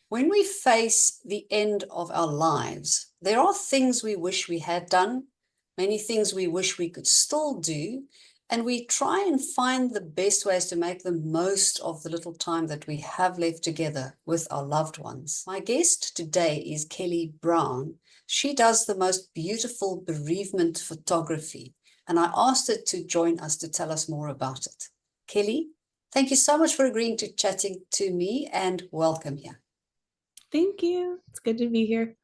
When we face the end of our lives, there are things we wish we had done, many things we wish we could still do, and we try and find the best ways to make the most of the little time that we have left together with our loved ones. My guest today is Kelly Brown. She does the most beautiful bereavement photography, and I asked her to join us to tell us more about it. Kelly, thank you so much for agreeing to chatting to me, and welcome here. Thank you. It's good to be here.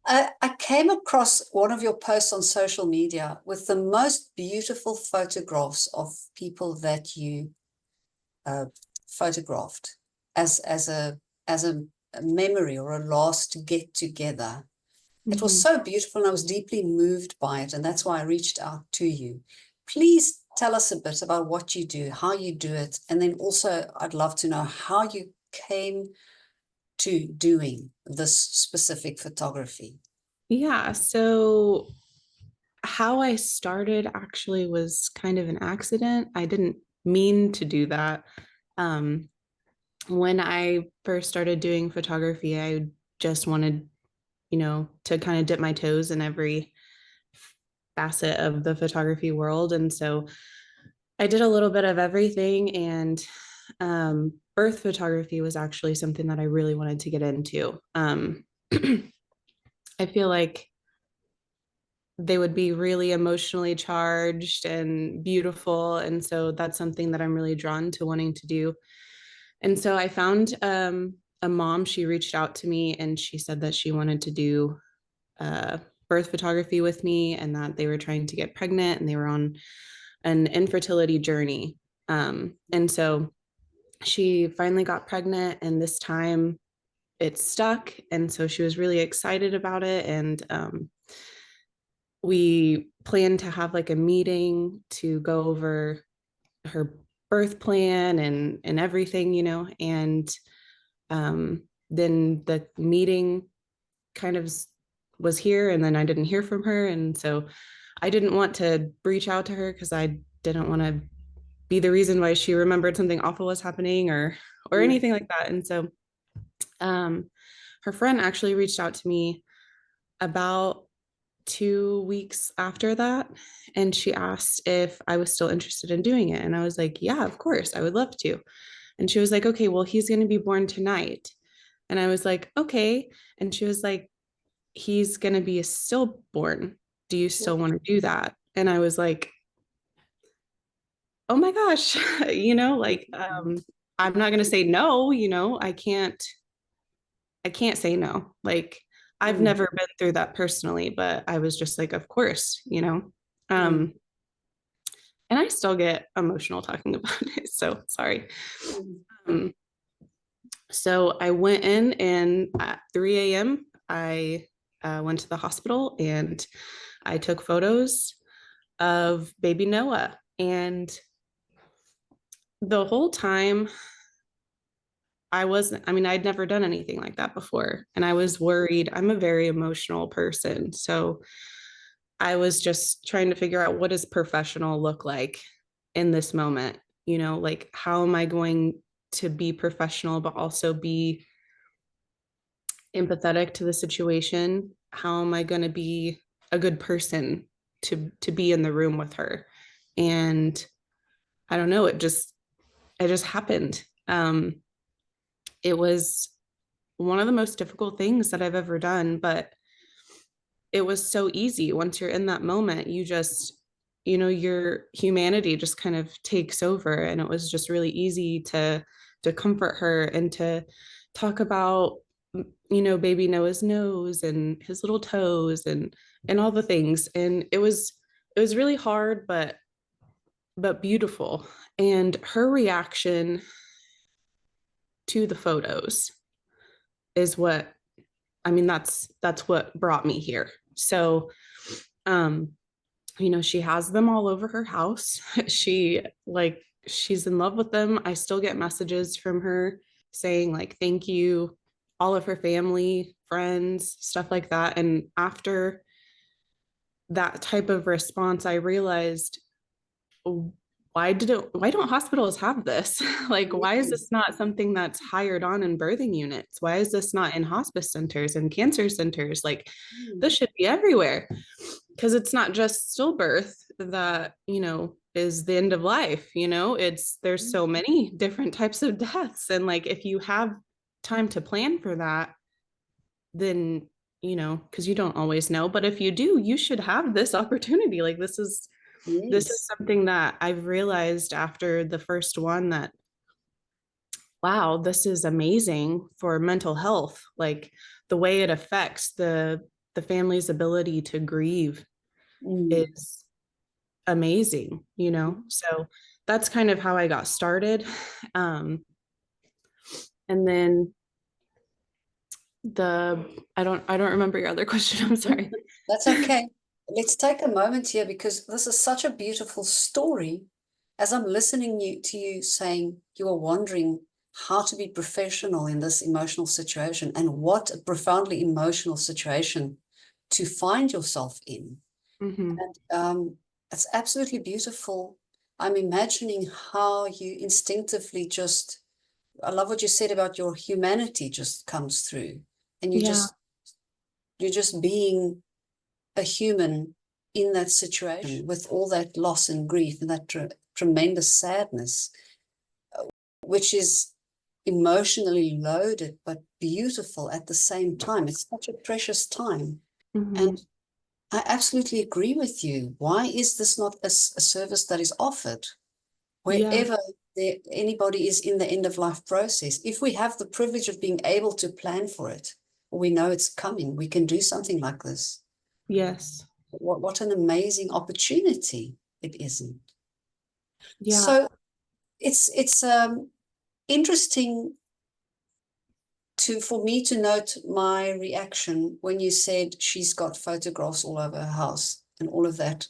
I came across one of your posts on social media with the most beautiful photographs of people that you uh, photographed as a memory or a last get together. It was Mhm. so beautiful, and I was deeply moved by it, and that's why I reached out to you. Please tell us a bit about what you do, how you do it, and then also I'd love to know how you came to doing this specific photography. Yeah, so how I started actually was kind of an accident. I didn't mean to do that. Um, when I first started doing photography, I just wanted, to kind of dip my toes in every facet of the photography world. And so I did a little bit of everything, and birth photography was actually something that I really wanted to get into. I feel like they would be really emotionally charged and beautiful. And so that's something that I'm really drawn to wanting to do. And so I found a mom. She reached out to me and she said that she wanted to do uh, birth photography with me, and that they were trying to get pregnant and they were on an infertility journey. And so she finally got pregnant, and this time it stuck. And so she was really excited about it. And we planned to have like a meeting to go over her birth plan and everything, and then the meeting kind of was here, and then I didn't hear from her. And so I didn't want to reach out to her because I didn't want to be the reason why she remembered something awful was happening or Yeah. anything like that. And so um her friend actually reached out to me about 2 weeks after that, and she asked if I was still interested in doing it. And I was like, yeah, of course, I would love to. And she was like, okay, well, he's going to be born tonight. And I was like, okay. And she was like, he's going to be a stillborn. Do you still want to do that? And I was like, oh my gosh, like, I'm not going to say no, I can't say no. Like, I've Mm, never been through that personally, but I was just like, of course. mm, Um, and I still get emotional talking about it. So sorry. mm. Um, so I went in, and at 3 a.m., I went to the hospital and I took photos of baby Noah. And the whole time, I mean, I'd never done anything like that before. And I was worried. I'm a very emotional person. So I was just trying to figure out, what does professional look like in this moment? Like, how am I going to be professional, but also be empathetic to the situation? How am I going to be a good person to be in the room with her? And I don't know, it just happened. It was one of the most difficult things that I've ever done, but it was so easy. Once you're in that moment, your humanity just kind of takes over. And it was just really easy to comfort her and to talk about, baby Noah's nose and his little toes and all the things. And it was really hard, but beautiful. And her reaction to the photos is what, I mean, that's what brought me here. So um she has them all over her house. She's in love with them. I still get messages from her saying, like, thank you, all of her family, friends, stuff like that. And after that type of response, I realized why don't hospitals have this? Like, why is this not something that's hired on in birthing units? Why is this not in hospice centers and cancer centers? Like, Mm, this should be everywhere, because it's not just stillbirth that, is the end of life. There's mm, so many different types of deaths. And like, if you have time to plan for that, then, because you don't always know, but if you do, you should have this opportunity. Like, this is yes. something that I've realized after the first one, that wow, this is amazing for mental health. Like, the way it affects the family's ability to grieve Mm, is amazing. So that's kind of how I got started. And then I don't remember your other question. I'm mm, sorry. that's okay. Let's take a moment here because this is such a beautiful story. As I'm listening to you saying you are wondering how to be professional in this emotional situation, and what a profoundly emotional situation to find yourself in. Mm-hmm. And it's absolutely beautiful. I'm imagining how you instinctively just, I love what you said about your humanity just comes through, and Yeah. you're just being a human in that situation with all that loss and grief and that tremendous sadness, which is emotionally loaded but beautiful at the same time. It's such a precious time. Mm-hmm. And I absolutely agree with you. Why is this not a service that is offered Yeah. wherever anybody is in the end of life process? If we have the privilege of being able to plan for it, or we know it's coming, we can do something like this. Yes. What an amazing opportunity it isn't. Yeah. So it's interesting for me to note my reaction when you said she's got photographs all over her house and all of that.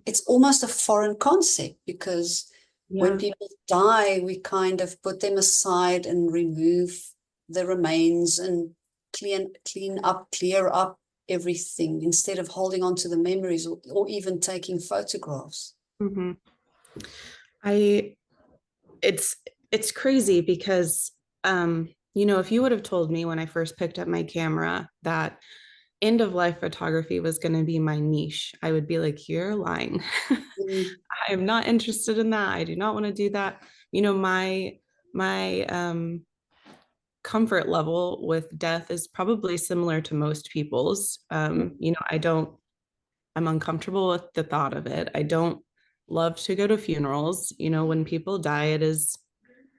It's almost a foreign concept, because when Yeah. people die, we kind of put them aside and remove the remains and clear up everything, instead of holding on to the memories, or even taking photographs. Mm-hmm. I it's it's crazy because if you would have told me when I first picked up my camera that end of life photography was going to be my niche, I would be like, you're lying. Mm, I am not interested in that. I do not want to do that. My comfort level with death is probably similar to most people's. I'm uncomfortable with the thought of it. I don't love to go to funerals. When people die, it is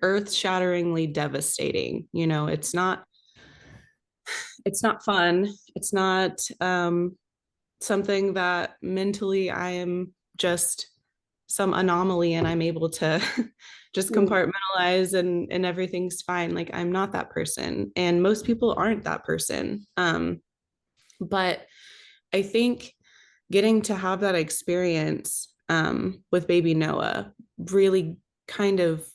earth-shatteringly devastating. It's not fun. It's not something that mentally I am just some anomaly and I'm able to just mm, compartmentalize and everything's fine. Like, I'm not that person, and most people aren't that person. But I think getting to have that experience with baby Noah really kind of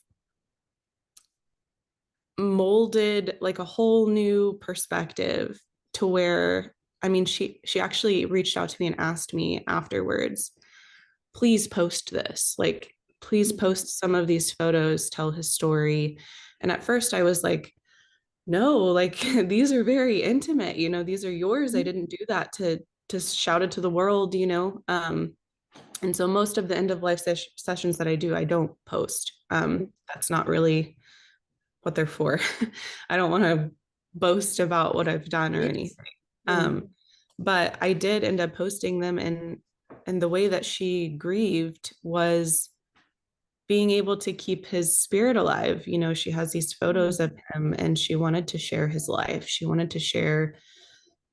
molded like a whole new perspective, to where, I mean, she actually reached out to me and asked me afterwards, please post this, like, please mm, post some of these photos, tell his story. And at first I was like, no, like, these are very intimate, these are yours. I mm, didn't do that to shout it to the world. And so most of the end of life sessions that I do, I don't post. That's not really what they're for. I don't want to boast about what I've done or yes. anything. Mm, But I did end up posting them, and the way that she grieved was being able to keep his spirit alive. She has these mm, photos of him, and she wanted to share his life. She wanted to share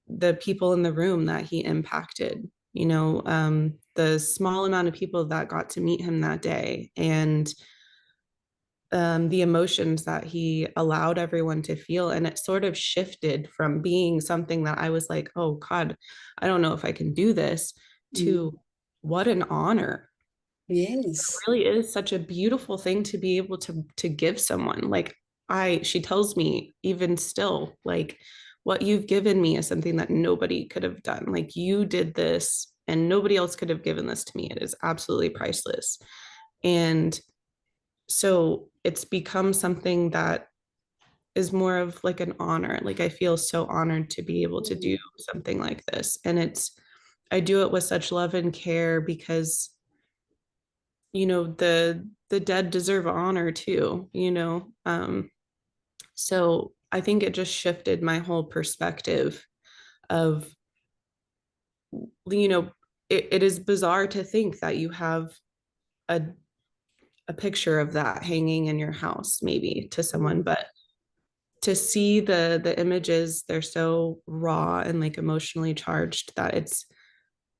the people in the room that he impacted. The small amount of people that got to meet him that day, and the emotions that he allowed everyone to feel. And it sort of shifted from being something that I was like, oh God, I don't know if I can do this, mm. to what an honor. Yes. It really is such a beautiful thing to be able to give someone. Like, she tells me even still, like, what you've given me is something that nobody could have done. Like, you did this and nobody else could have given this to me. It is absolutely priceless. And so it's become something that is more of like an honor. Like I feel so honored to be able to do Mm, something like this. And I do it with such love and care because, the dead deserve honor too, so I think it just shifted my whole perspective of, you know, it is bizarre to think that you have a, a picture of that hanging in your house, maybe to someone, mm, but to see the images, they're so raw and like emotionally charged that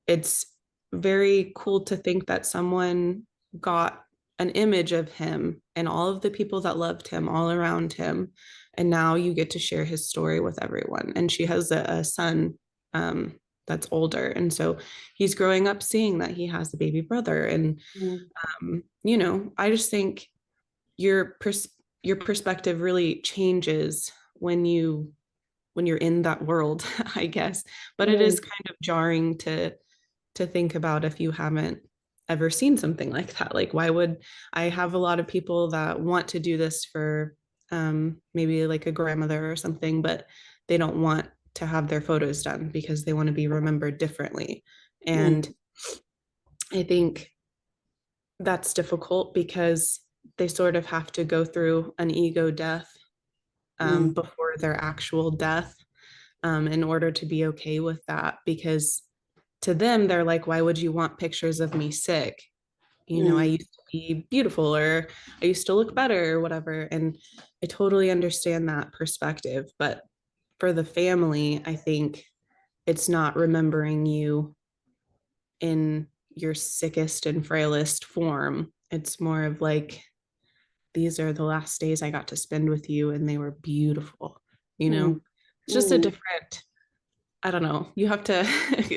it's very cool to think that someone got an image of him and all of the people that loved him all around him, and now you get to share his story with everyone. And she has a son, that's older, and so he's growing up seeing that he has a baby brother. And mm, I just think your your perspective really changes when you're in that world, I guess. But it is mm, kind of jarring to think about if you haven't ever seen something like that. Like, why would I have a lot of people that want to do this for maybe like a grandmother or something, but they don't want to have their photos done because they want to be remembered differently. And mm, I think that's difficult because they sort of have to go through an ego death mm, before their actual death, in order to be okay with that. Because to them, they're like, why would you want pictures of me sick? I mm, used to be beautiful, or I used to look better, or whatever. And I totally understand that perspective. But for the family, I think it's not remembering you in your sickest and frailest form. It's more of like, these are the last days I got to spend with you, and they were beautiful. You know, mm, it's just a mm, different, I don't know, you have to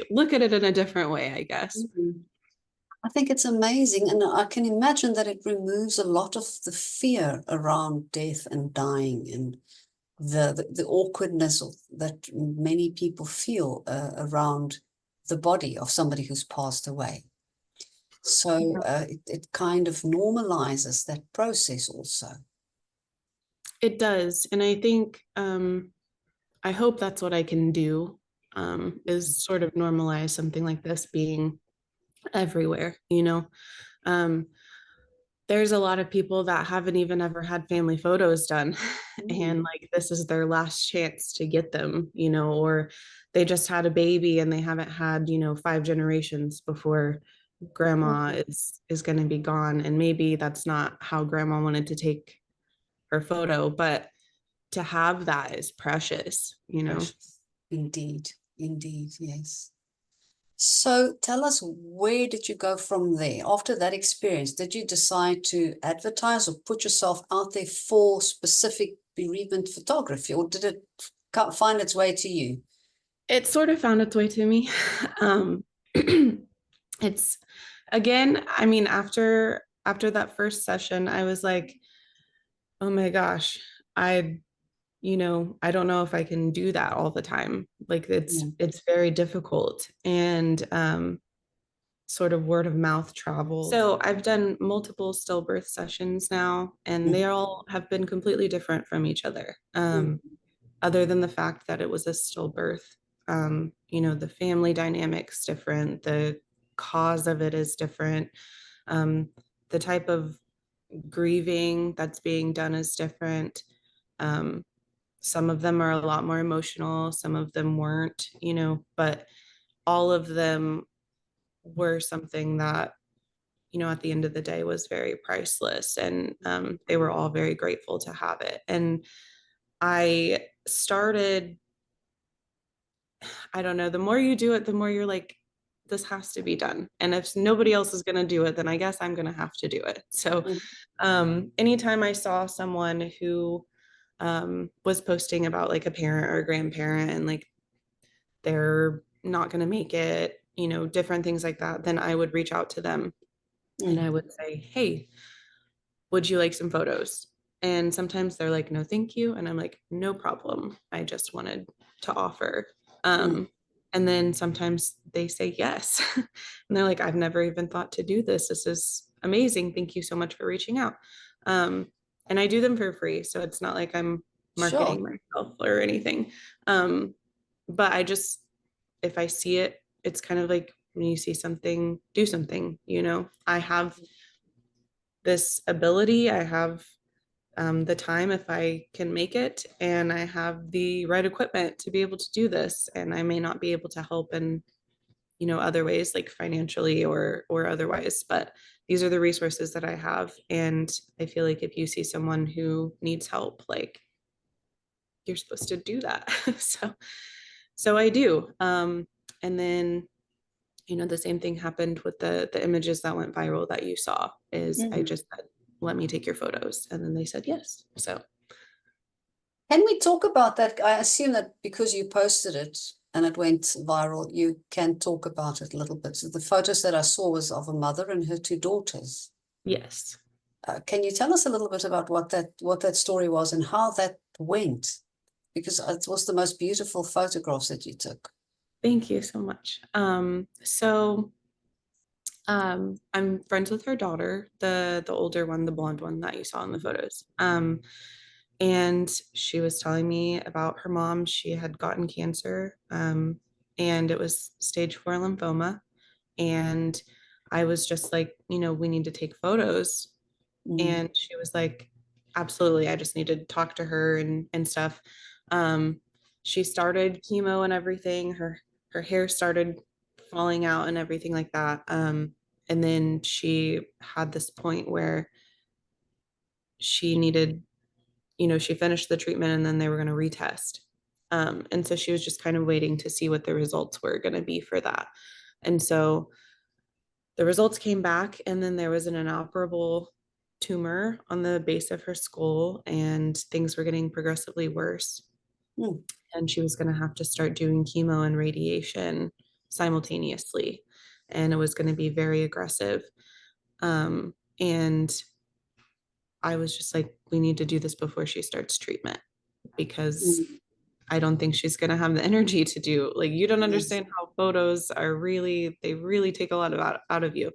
look at it in a different way, I guess. mm. I think it's amazing, and I can imagine that it removes a lot of the fear around death and dying, and the awkwardness that many people feel around the body of somebody who's passed away. So it kind of normalizes that process also. It does. And I think, I hope that's what I can do, is sort of normalize something like this being everywhere. Um, there's a lot of people that haven't even ever had family photos done. And Mm, like this is their last chance to get them, or they just had a baby and they haven't had, 5 generations before grandma mm, is going to be gone. And maybe that's not how grandma wanted to take her photo, but to have that is precious. precious. Indeed, indeed, yes. So tell us, where did you go from there? After that experience, did you decide to advertise or put yourself out there for specific bereavement photography, or did it find its way to you? It sort of found its way to me. um it's again, I mean, after that first session, I was like, oh my gosh, I I don't know if I can do that all the time. Like Mm, it's very difficult. And sort of word of mouth travel. So I've done multiple stillbirth sessions now, and they mm, all have been completely different from each other. mm, Other than the fact that it was a stillbirth, the family dynamics different, the cause of it is different, um, the type of grieving that's being done is different. Um, some of them are a lot more emotional, some of them weren't, but all of them were something that, at the end of the day was very priceless. And they were all very grateful to have it. And I started, I don't know, the more you do it, the more you're like, this has to be done. And if nobody else is going to do it, then I guess I'm going to have to do it. So mm, anytime I saw someone who was posting about like a parent or a grandparent and like they're not going to make it, different things like that, then I would reach out to them and mm, I would say, hey, would you like some photos? And sometimes they're like, no, thank you. And I'm like, no problem. I just wanted to offer. mm, Um, and then sometimes they say yes. And they're like, I've never even thought to do this. This is amazing. Thank you so much for reaching out. And I do them for free. So it's not like I'm marketing Sure. myself or anything. Um, but I just, if I see it, it's kind of like when you see something, do something, you know. I have this ability, I have the time if I can make it, and I have the right equipment to be able to do this. And I may not be able to help in, you know, other ways like financially or otherwise, but these are the resources that I have. And I feel like if you see someone who needs help, like you're supposed to do that. So I do. And then, you know, the same thing happened with the images that went viral that you saw. Is I Mhm. just said, let me take your photos, and then they said yes. So Can we talk about that? I assume that because you posted it and it went viral, you can talk about it a little bit. So the photos that I saw was of a mother and her two daughters. yes. Can you tell us a little bit about what that story was and how that went? Because it was the most beautiful photographs that you took. Thank you so much. I'm friends with her daughter, the older one, the blonde one that you saw in the photos. And she was telling me about her mom. She had gotten cancer, and it was stage 4 lymphoma. And I was just like, you know, we need to take photos. Mm, And she was like, absolutely, I just need to talk to her and stuff. um she started chemo and everything. Her hair started falling out and everything like that. And then she had this point where she needed, you know, she finished the treatment and then they were going to retest. And so she was just kind of waiting to see what the results were going to be for that. And so the results came back, and then there was an inoperable tumor on the base of her skull, and things were getting progressively worse. mm, And she was going to have to start doing chemo and radiation simultaneously. And it was going to be very aggressive. And I was just like, we need to do this before she starts treatment, because mm. I don't think she's going to have the energy to do, like, you don't Yes. understand how photos are really, they really take a lot of out of you.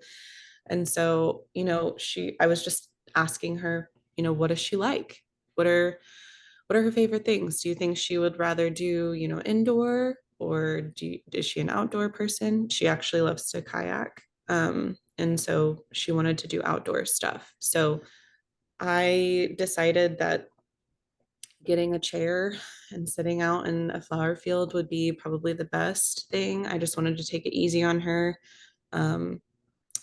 And so, you know, I was just asking her, you know, what does she like? What are her favorite things? Do you think she would rather do, you know, indoor, or is she an outdoor person? She actually loves to kayak. And so she wanted to do outdoor stuff. So I decided that getting a chair and sitting out in a flower field would be probably the best thing. I just wanted to take it easy on her. Um,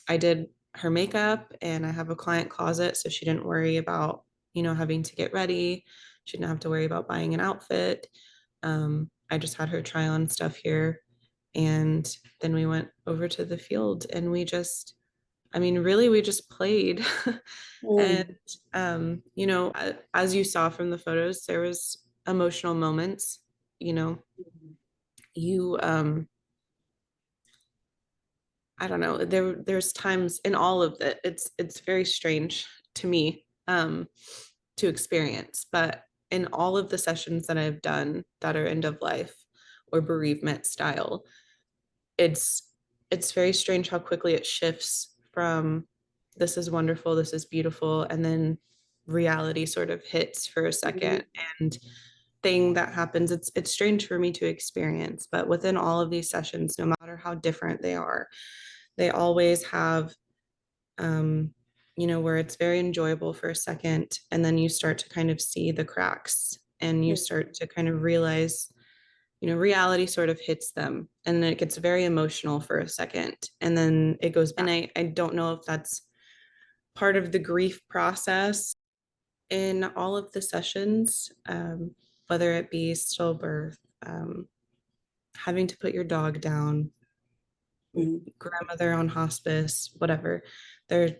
I did her makeup, and I have a client closet, so she didn't worry about, you know, having to get ready. She didn't have to worry about buying an outfit. I just had her try on stuff here. And then we went over to the field, and we just, I mean, really, we just played. And, Mm, you know, as you saw from the photos, there was emotional moments, you know, you, I don't know. There's times in all of it. It's very strange to me, to experience, but in all of the sessions that I've done that are end of life or bereavement style, it's it's very strange how quickly it shifts from this is wonderful, this is beautiful, and then reality sort of hits for a second. mm, And thing that happens, it's strange for me to experience, but within all of these sessions, no matter how different they are, they always have, um, you know, where it's very enjoyable for a second, and then you start to kind of see the cracks, and you mm, start to kind of realize, you know, reality sort of hits them, and then it gets very emotional for a second, and then it goes back. And I don't know if that's part of the grief process in all of the sessions, whether it be stillbirth, um, having to put your dog down, mm, grandmother on hospice, whatever. There,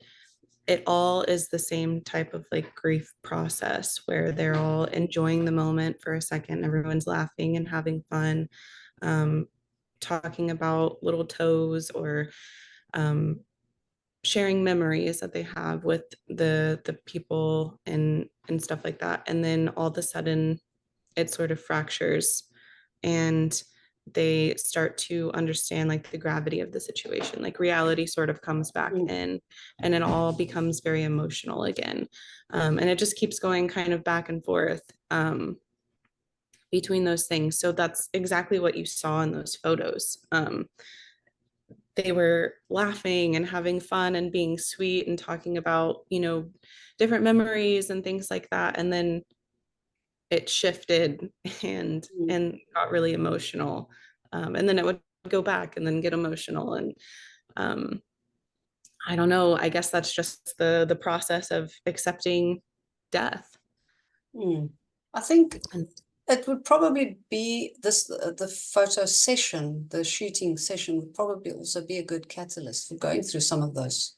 it all is the same type of like grief process where they're all enjoying the moment for a second. Everyone's laughing and having fun, um, talking about little toes, or um, sharing memories that they have with the people and stuff like that. And then all of a sudden, it sort of fractures, and they start to understand like the gravity of the situation, like reality sort of comes back mm, in, and it all becomes very emotional again. And it just keeps going kind of back and forth between those things. So that's exactly what you saw in those photos. They were laughing and having fun and being sweet and talking about, different memories and things like that. And then it shifted and mm, and got really emotional. And then it would go back and then get emotional. And um, I don't know, I guess that's just the process of accepting death. mm. I think And it would probably be this the photo session, the shooting session would probably also be a good catalyst for going through some of those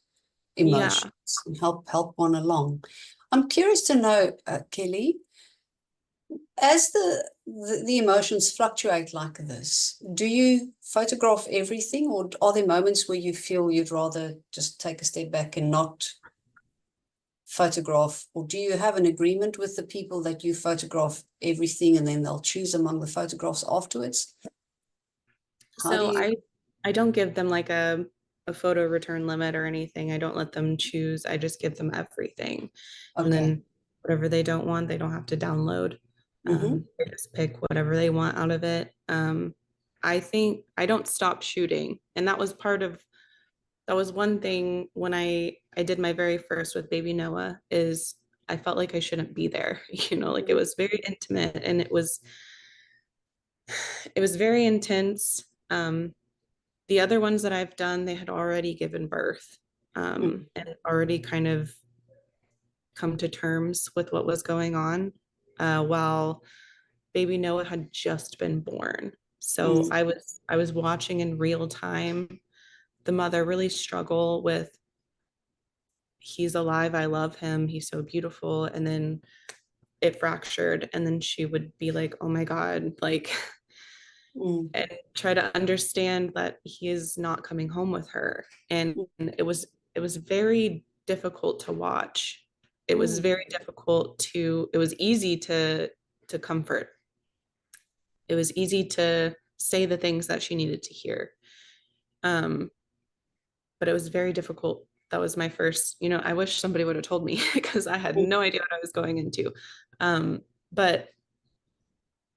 yeah. emotions and help one along. I'm curious to know, Kelly, as the emotions fluctuate like this, do you photograph everything, or are there moments where you feel you'd rather just take a step back and not photograph, or do you have an agreement with the people that you photograph everything and then they'll choose among the photographs afterwards? How do So you? I don't give them like a photo return limit or anything. I don't let them choose. I just give them everything. And Okay. then whatever they don't want, they don't have to download. Mm-hmm. They just pick whatever they want out of it. I think I don't stop shooting. And that was one thing when I did my very first with baby Noah is I felt like I shouldn't be there. Like it was very intimate and it was very intense. The other ones that I've done, they had already given birth and already kind of come to terms with what was going on, while baby Noah had just been born. So Mm-hmm. I was watching in real time the mother really struggle with, he's alive, I love him, he's so beautiful, and then it fractured, and then she would be like, oh my God, like, and try to understand that he is not coming home with her. And it was very difficult to watch. It was Mm-hmm. very difficult to, it was easy to comfort. It was easy to say the things that she needed to hear. Um, but it was very difficult. That was my first, I wish somebody would have told me because I had no idea what I was going into. But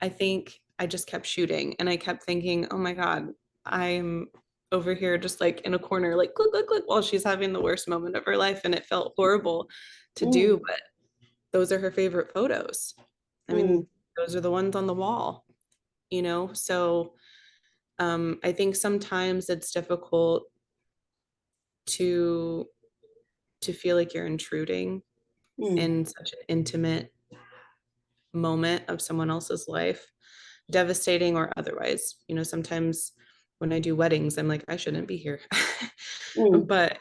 I think I just kept shooting and I kept thinking, oh my God, I'm over here just like in a corner, like click, click, click, while she's having the worst moment of her life. And it felt horrible to do, but those are her favorite photos. I Mm-hmm. mean, those are the ones on the wall, So I think sometimes it's difficult to feel like you're intruding in such an intimate moment of someone else's life, devastating or otherwise. Sometimes when I do weddings, I'm like, I shouldn't be here. Mm-hmm. But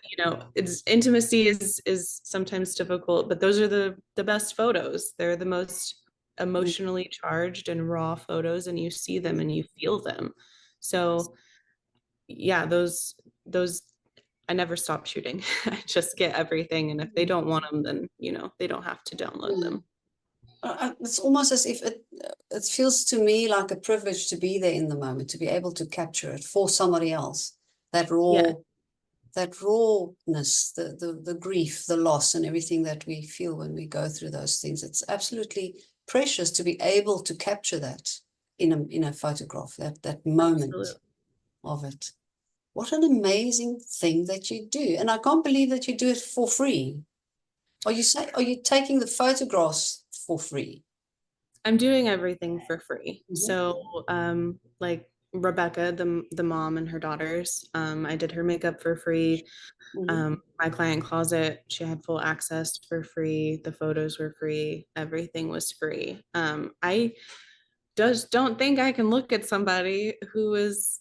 it's intimacy is sometimes difficult, but those are the best photos. They're the most emotionally charged and raw photos, and you see them and you feel them. So yeah, those I never stop shooting. I just get everything, and if they don't want them, then they don't have to download them. It's almost as if it feels to me like a privilege to be there in the moment, to be able to capture it for somebody else. That Yeah, raw, that rawness, the grief, the loss, and everything that we feel when we go through those things. It's absolutely precious to be able to capture that in a photograph, that moment absolutely. of it. What an amazing thing that you do. And I can't believe that you do it for free. Are you taking the photographs for free? I'm doing everything for free. Mm-hmm. So, like Rebecca, the mom and her daughters, I did her makeup for free. Mm-hmm. My client closet, she had full access for free. The photos were free. Everything was free. I just don't think I can look at somebody who is,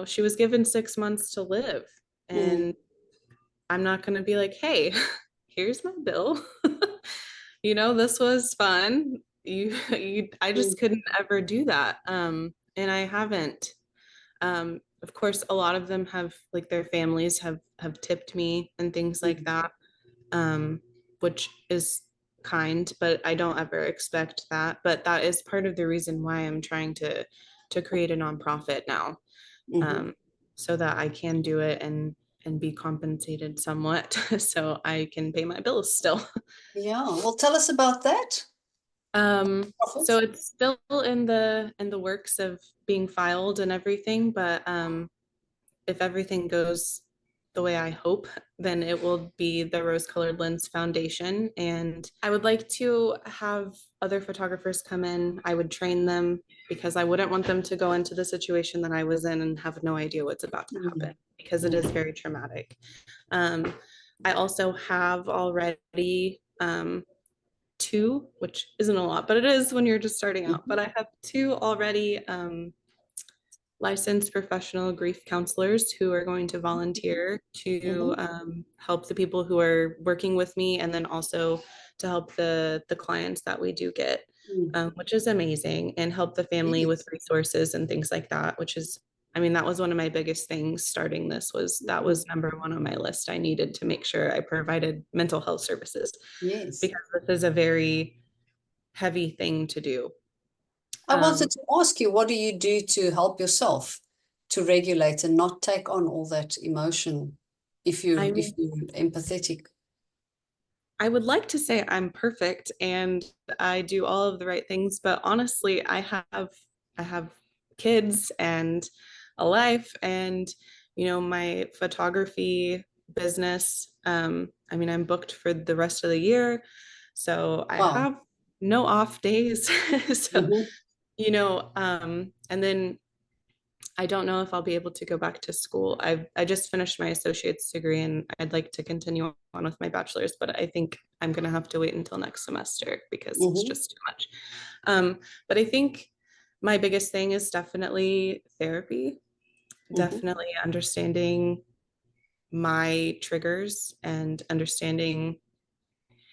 she was given 6 months to live, Mm-hmm. and I'm not going to be like, hey, here's my bill. This was fun. I just couldn't ever do that. And I haven't. Of course, a lot of them have, like, their families have tipped me and things like Mm-hmm. that, um, which is kind, but I don't ever expect that. But that is part of the reason why I'm trying to to create a nonprofit now, Hmm. so that I can do it and be compensated somewhat so I can pay my bills still. Yeah. Well, tell us about that. So Profit. it's still in the works of being filed and everything, but if everything goes the way I hope, then it will be the Rose Colored Lens Foundation. And I would like to have other photographers come in. I would train them because I wouldn't want them to go into the situation that I was in and have no idea what's about to happen, because it is Mm-hmm. very traumatic. Um, I also have already two, which isn't a lot, but it is when you're just starting out. Mm-hmm. But I have two already licensed professional grief counselors who are going to volunteer to Mm-hmm. help the people who are working with me, and then also to help the clients that we do get, Mm. which is amazing, and help the family with Yes. resources and things like that, which is, I mean, that was one of my biggest things starting this, was that Mm. was number one on my list. I needed to make sure I provided mental health services Yes. because this is a very heavy thing to do. I wanted Um, to ask you, what do you do to help yourself to regulate and not take on all that emotion if I you're empathetic? I would like to say I'm perfect and I do all of the right things, but honestly, I have kids and a life, and my photography business. I mean, I'm booked for the rest of the year, so I Wow. have no off days. So, Mm-hmm. and then I don't know if I'll be able to go back to school. I just finished my associate's degree and I'd like to continue on with my bachelor's, but I think I'm gonna have to wait until next semester because it's Mm-hmm. just too much. But I think my biggest thing is definitely therapy, Mm-hmm. definitely understanding my triggers and understanding,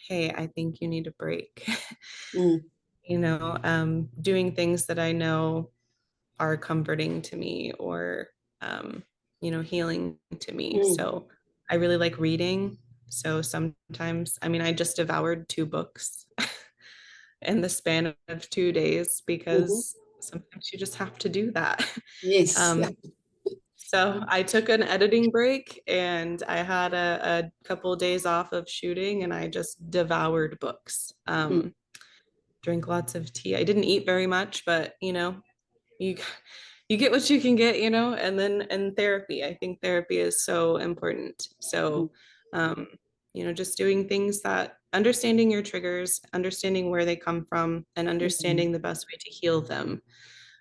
hey, I think you need a break. Mm. Doing things that I know are comforting to me, or um, healing to me. Mm. So I really like reading. So sometimes, I mean, I just devoured two books in the span of 2 days Mm-hmm. because sometimes you just have to do that. Yes. Yeah. um, so I took an editing break and I had a couple of days off of shooting and I just devoured books. Mm. Drink lots of tea. I didn't eat very much, but you you get what you can get, and then in therapy, I think therapy is so important. Mm. So just doing things, that understanding your triggers, understanding where they come from, and Mm. understanding the best way to heal them.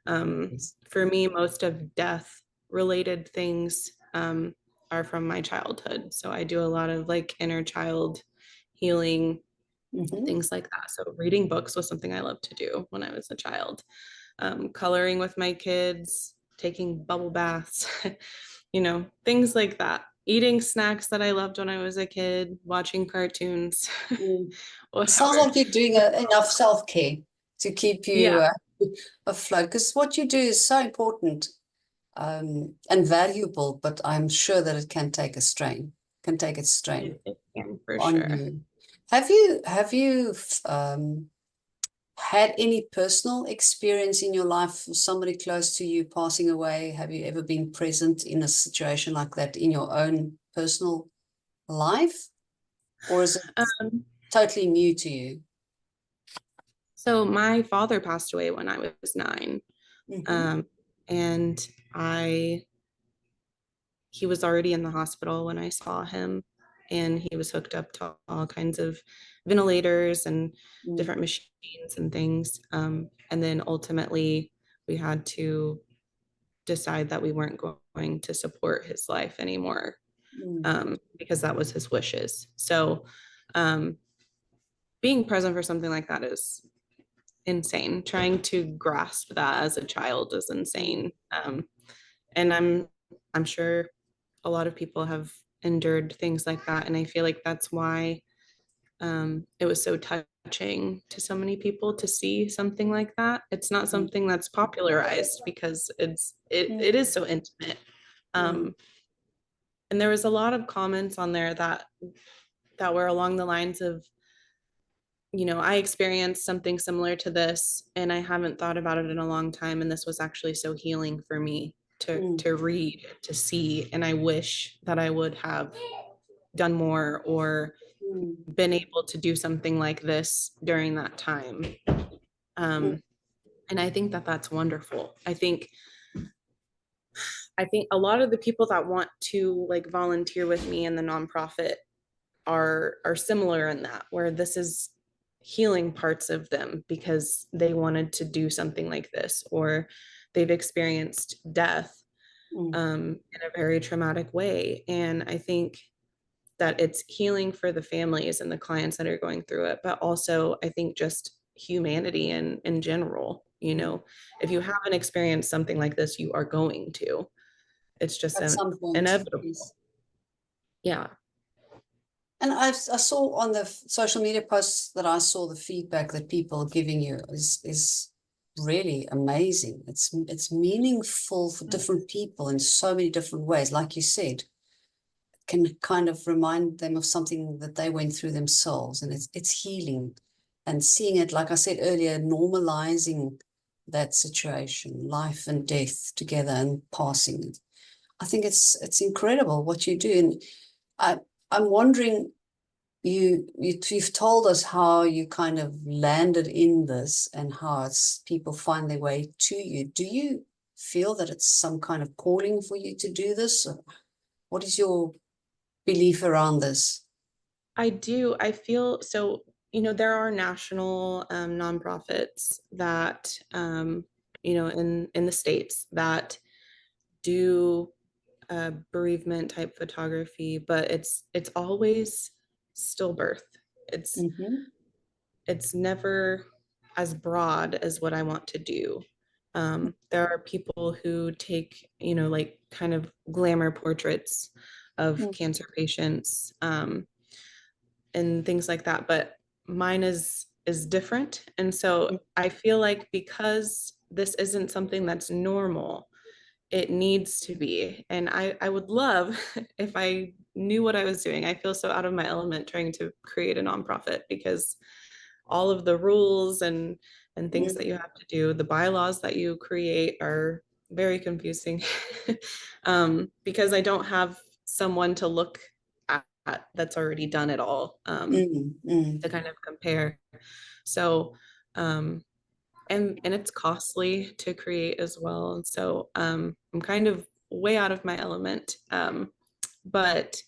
Yes. For me, most of death related things are from my childhood, so I do a lot of like inner child healing, Mm-hmm. things like that. So reading books was something I loved to do when I was a child. Coloring with my kids, taking bubble baths, things like that. Eating snacks that I loved when I was a kid, watching cartoons, Mm. It sounds whatever. like you're doing enough self-care to keep you Yeah, afloat, because what you do is so important, and valuable, but I'm sure that it can take a strain, can take its strain it can for on sure. you. Have you had any personal experience in your life of somebody close to you passing away? Have you ever been present in a situation like that in your own personal life, or is it Um, totally new to you? so my father passed away when I was 9. Mm-hmm. Um, and I he was already in the hospital when I saw him, and he was hooked up to all kinds of ventilators and Mm. different machines and things. And then ultimately, we had to decide that we weren't going to support his life anymore, Mm. because that was his wishes. So, um, being present for something like that is insane. Trying to grasp that as a child is Mm. insane. And I'm sure a lot of people have endured things like that, and I feel like that's why it was so touching to so many people to see something like that. It's not Mm. something that's popularized because it Mm. is so intimate. Mm. um, and there was a lot of comments on there that were along the lines of, I experienced something similar to this and I haven't thought about it in a long time. And this was actually so healing for me Mm, to read, to see. And I wish that I would have done more or mm, been able to do something like this during that time. mm, Um, and I think that that's wonderful. I think a lot of the people that want to like volunteer with me in the nonprofit are similar in that, where this is healing parts of them because they wanted to do something like this, or they've experienced death mm. in a very traumatic way. And I think that it's healing for the families and the clients that are going through it, but also I think just humanity in general. If you haven't experienced something like this, you are going to. It's just At some point, inevitable. yes. Yeah. And I saw on the social media posts that I saw the feedback that people are giving you is really amazing. It's meaningful for different people in so many different ways. Like you said, can kind of remind them of something that they went through themselves, and it's healing. And seeing it, like I said earlier, normalizing that situation, life and death together and passing it. I think it's incredible what you do. And I I'm wondering, you've told us how you kind of landed in this and how it's people find their way to you. Do you feel that it's some kind of calling for you to do this? Or what is your belief around this? I do. I feel so, there are national nonprofits that, in the States that do bereavement type photography, but it's always stillbirth. It's Mm-hmm. it's never as broad as what I want to do. There are people who take, like kind of glamour portraits of cancer patients, and things like that, but mine is different. And so I feel like because this isn't something that's normal, it needs to be. And I would love if I knew what I was doing. I feel so out of my element trying to create a nonprofit because all of the rules and things that you have to do, the bylaws that you create are very confusing. Because I don't have someone to look at that's already done it all, Mm-hmm. to kind of compare. So um, and it's costly to create as well. And so I'm kind of way out of my element. But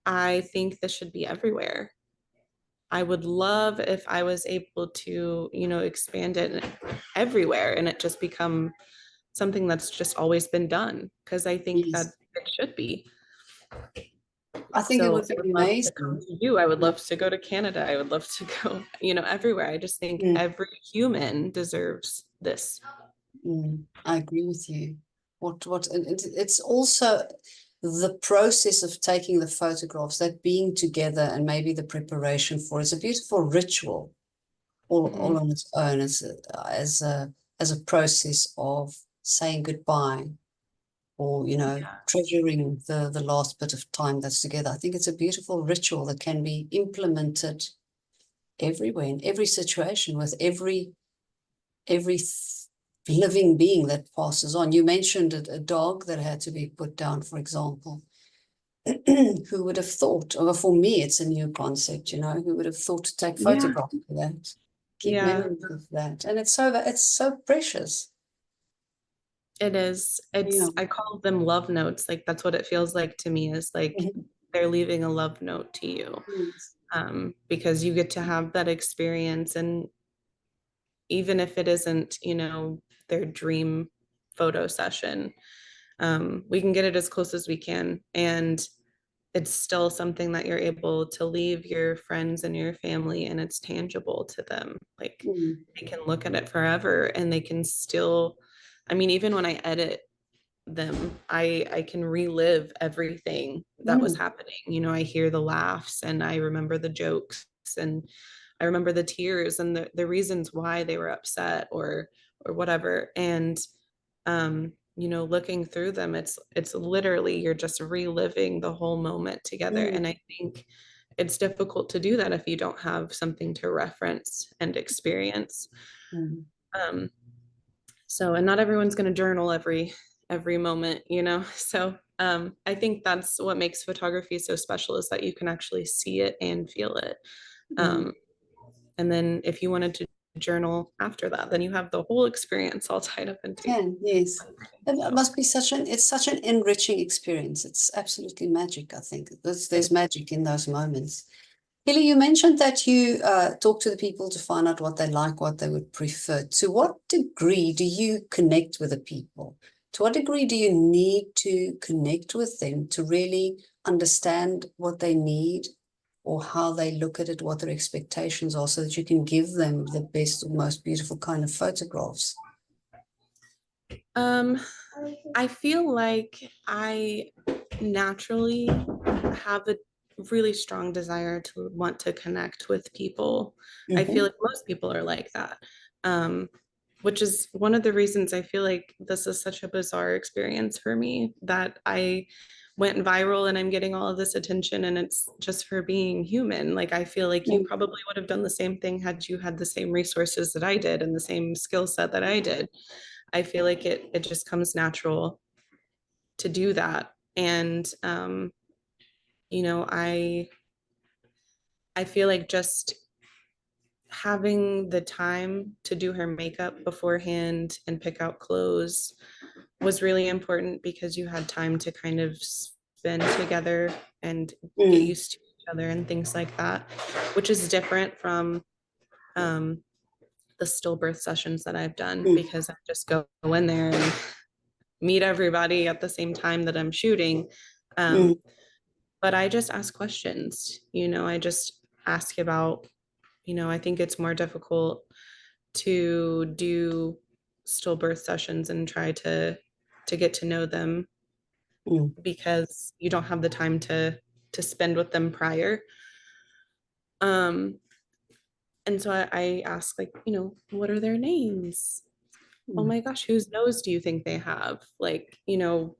I think this should be everywhere. I would love if I was able to, expand it everywhere and it just become something that's just always been done because I think that Yes. it should be. I think it So would I be would love to come amazing. to you. I would Yeah. love to go to Canada. I would love to go, everywhere. I just think Mm, every human deserves this. I agree with you. And it's also the process of taking the photographs, that being together, and maybe the preparation for it's a beautiful ritual all Mhm. on its own as a process of saying goodbye, or Yeah. treasuring the last bit of time that's together. I think it's a beautiful ritual that can be implemented everywhere in every situation with every living being that passes on. You mentioned a dog that had to be put down, for example. Who would have thought? Or for me, it's a new concept. Who would have thought to take Yeah. photographs of that, keep Yeah. memories of that, and it's so precious. It is. Yeah. I call them love notes. Like that's what it feels like to me is like Mhm. they're leaving a love note to you. Yes. Because you get to have that experience. And even if it isn't, their dream photo session, we can get it as close as we can. And it's still something that you're able to leave your friends and your family and it's tangible to them. Like Mm. they can look at it forever and they can still, I mean, even when I edit them, I can relive everything that was Mm. happening. I hear the laughs and I remember the jokes and I remember the tears and the reasons why they were upset or whatever. And looking through them, it's literally you're just reliving the whole moment together. Mm. And I think it's difficult to do that if you don't have something to reference and experience. Mm. Um, so, and not everyone's going to journal every moment, you know? So, I think that's what makes photography so special, is that you can actually see it and feel it. Mm. Um, and then if you wanted to journal after that, then you have the whole experience all tied up into. Can, yes. It So must be it's such an enriching experience. It's absolutely magic, I think. There's it, magic in those moments. Hilly, you mentioned that you talk to the people to find out what they like, what they would prefer. To what degree do you connect with the people? To what degree do you need to connect with them to really understand what they need or how they look at it, what their expectations are, so that you can give them the best or most beautiful kind of photographs? um, I feel like I naturally have a really strong desire to want to connect with people. I feel Mm-hmm. like most people are like that. Um, which is one of the reasons I feel like this is such a bizarre experience for me, that I went viral and I'm getting all of this attention, and it's just for being human. Like, I feel like you probably would have done the same thing had you had the same resources that I did and the same skill set that I did. I feel like it just comes natural to do that. And you know, I feel like just having the time to do her makeup beforehand and pick out clothes was really important, because you had time to kind of spend together and get Mm, used to each other and things like that, which is different from um, the stillbirth sessions that I've done, mm, because I just go in there and meet everybody at the same time that I'm shooting. mm, Um, but I just ask questions, you know, I just ask about, you know, I think it's more difficult to do stillbirth sessions and try to get to know them, mm, because you don't have the time to spend with them prior. Um, and so I ask, like, you know, what are their names? Oh mm. my gosh, whose nose do you think they have? Like, you know,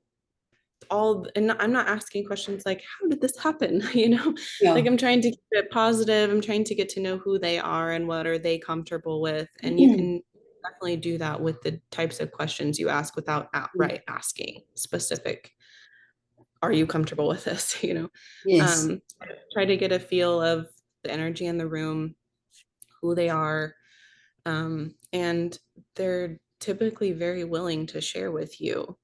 all, and I'm not asking questions like, how did this happen? You know, like, Yeah. I'm trying to keep it positive. I'm trying to get to know who they are and what are they comfortable with. And you Mm, can definitely do that with the types of questions you ask without mm. outright asking specific, are you comfortable with this? You know, Yes. try to get a feel of the energy in the room, who they are, and they're typically very willing to share with you.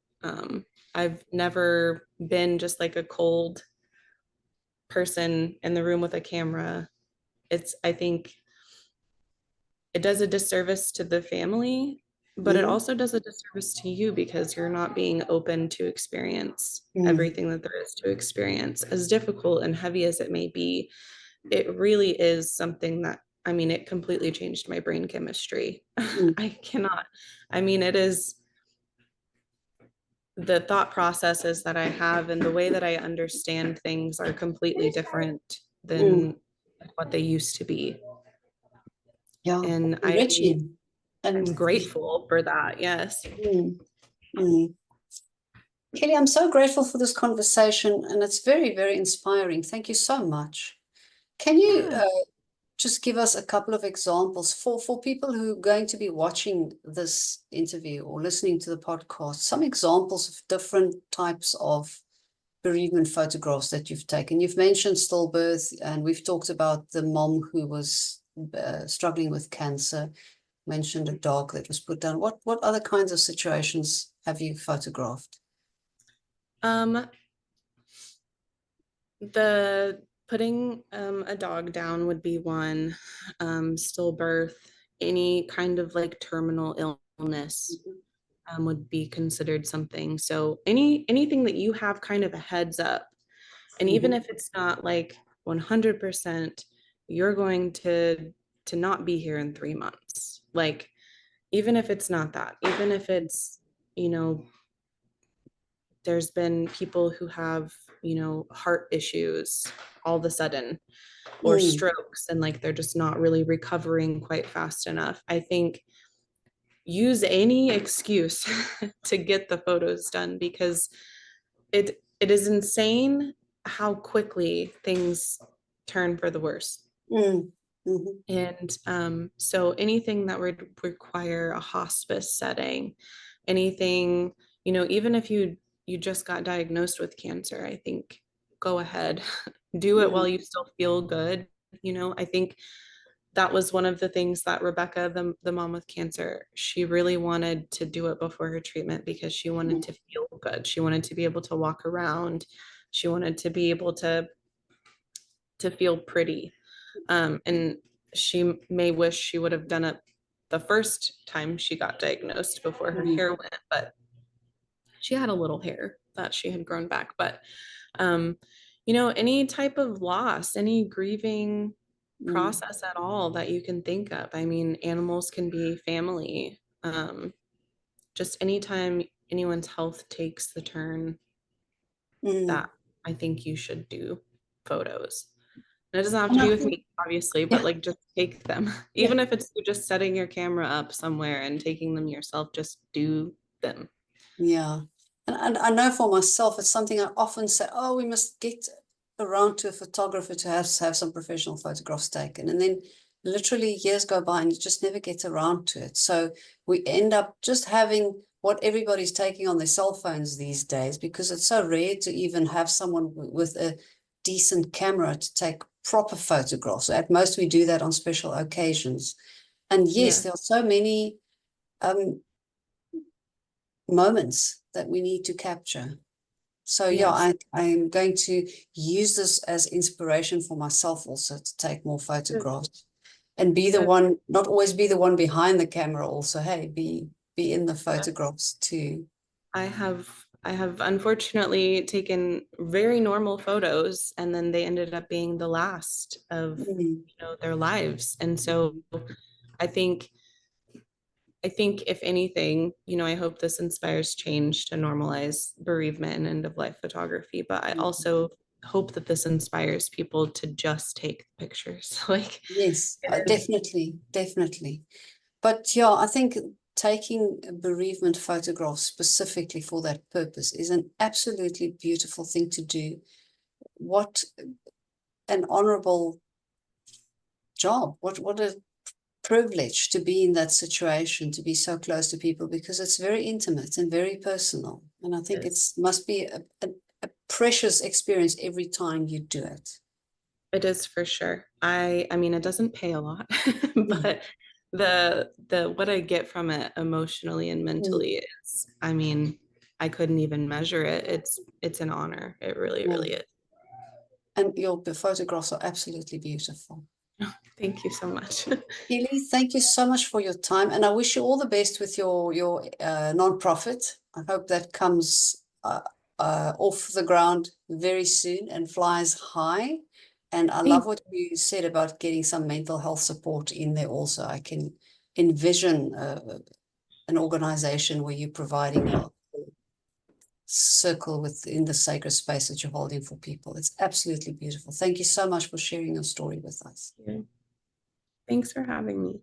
I've never been just like a cold person in the room with a camera. I think it does a disservice to the family, but it Mm, also does a disservice to you, because you're not being open to experience mm, everything that there is to experience. As difficult and heavy as it may be, it really is something that, I mean, it completely changed my brain chemistry. mm, I cannot, I mean, it is the thought processes that I have and the way that I understand things are completely different mm. than what they used to be. Yeah. And Enriching. And I'm grateful for that. Yes. mm, mm. Kelly, I'm so grateful for this conversation, and it's very, very inspiring. Thank you so much. Can you Yeah. just give us a couple of examples for people who are going to be watching this interview or listening to the podcast, some examples of different types of bereavement photographs that you've taken? You've mentioned stillbirth, and we've talked about the mom who was struggling with cancer, mentioned a dog that was put down. What other kinds of situations have you photographed? Um, the putting a dog down would be one. Stillbirth, any kind of like terminal illness Mhm. would be considered something. So anything that you have kind of a heads up, and even Mhm. if it's not like 100%, you're going to not be here in 3 months. Like, even if it's not that, even if it's, you know, there's been people who have, you know, heart issues all of a sudden, or Mm, strokes, and like they're just not really recovering quite fast enough. I think use any excuse to get the photos done, because it is insane how quickly things turn for the worse. Mm. Mhm. And so anything that would require a hospice setting, anything, even if you just got diagnosed with cancer, I think go ahead, do it while Mm. you still feel good. I think that was one of the things that Rebecca, the mom with cancer, she really wanted to do it before her treatment because she wanted Mm. to feel good. She wanted to be able to walk around. She wanted to be able to feel pretty. And she may wish she would have done it the first time she got diagnosed before her Mm. hair went, but she had a little hair that she had grown back. But um, any type of loss, any grieving Mm. process at all that you can think of. I mean, animals can be family. Just anytime anyone's health takes the turn, Mm. that I think you should do photos. And it doesn't have to And I be with think, me, obviously, but yeah, like just take them. yeah, Even if it's you just setting your camera up somewhere and taking them yourself, just do them. yeah. And I know for myself, it's something I often say, oh, we must get around to a photographer to have some professional photographs taken. And then literally years go by and you just never get around to it. So we end up just having what everybody's taking on their cell phones these days, because it's so rare to even have someone with a decent camera to take proper photographs. At most, we do that on special occasions. And yes, Yeah. there are so many um, moments that we need to capture. So yeah, Yes. I'm going to use this as inspiration for myself also to take more Good. photographs and be the Good. one, not always be the one behind the camera also. Hey, be in the photographs too. I have unfortunately taken very normal photos and then they ended up being the last of Mm. their lives. And so Mm. I think I think if anything, I hope this inspires change to normalize bereavement and end of life photography, but I Mm. also hope that this inspires people to just take pictures. Like Yes, it is, definitely, definitely. But yeah, I think taking bereavement photographs specifically for that purpose is an absolutely beautiful thing to do. What an honorable job. What a privilege to be in that situation, to be so close to people, because it's very intimate and very personal. And I think it it's must be a precious experience every time you do it. is for sure. I mean it doesn't pay a lot, Mm. but the what I get from it emotionally and Mm. mentally is, I mean, I couldn't even measure it. It's an honor. It really, Yeah. really is. And your photographs are absolutely beautiful. Thank you so much. Keely, thank you so much for your time, and I wish you all the best with your nonprofit. I hope that comes off the ground very soon and flies high. And I love what you said about getting some mental health support in there also. I can envision an organization where you're providing a circle within the sacred space that you're holding for people. It's absolutely beautiful. Thank you so much for sharing your story with us. Thanks for having me.